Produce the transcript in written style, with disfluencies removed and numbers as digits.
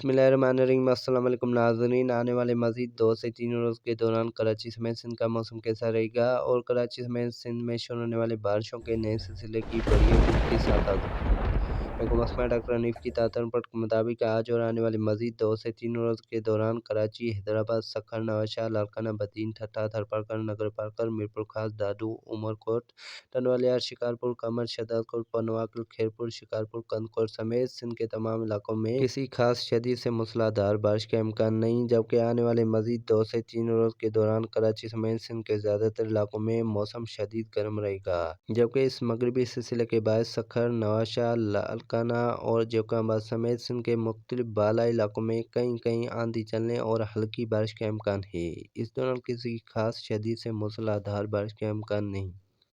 बिस्मिल्लाहिर्रहमानिर्रहीम। अस्सलाम वालेकुम नाज़रीन। आने वाले मज़ीद 2 से 3 रोज़ के दौरान कराची समेत सिंध का मौसम कैसा रहेगा और कराची समेत सिंध में शुरू होने वाली बारिशों के नए सिलसिले की बड़ी अपडेट के साथ हाज़िर हूँ। महकमा मौसम डॉक्टर हनीफ की ताज़ा रिपोर्ट के मुताबिक आज और आने वाली मज़ीद 2 से 3 रोज़ के दौरान कराची, हैदराबाद, सक्खर, नवाशाह, लाड़काना, बदीन, ठट्टा, थरपारकर, नगर पार्कर, मीरपुर खास, दादू, उमरकोट, टनवालिया, शिकारपुर, कमर, शहदादकोट, पनवाकल, खैरपुर, शिकारपुर, कंदकोट समेत सिंध के तमाम इलाकों में किसी खास शदीद से मूसलाधार बारिश का इम्कान नहीं, जबकि आने वाले मज़ीद 2 से 3 रोज़ के दौरान कराची समेत सिंध के ज़्यादातर इलाकों में मौसम शदीद गर्म रहेगा, जबकि इस मगरबी सिलसिले के बाद सक्खर, नवाशाह, लाड़काना और जेकोहाबाद समेत सिंध के मुख्तलिफ बालाई इलाकों में कहीं कहीं आंधी चलने और हल्की बारिश का इम्कान है। इस दौरान किसी खास शदीद से मूसलाधार बारिश का इम्कान नहीं।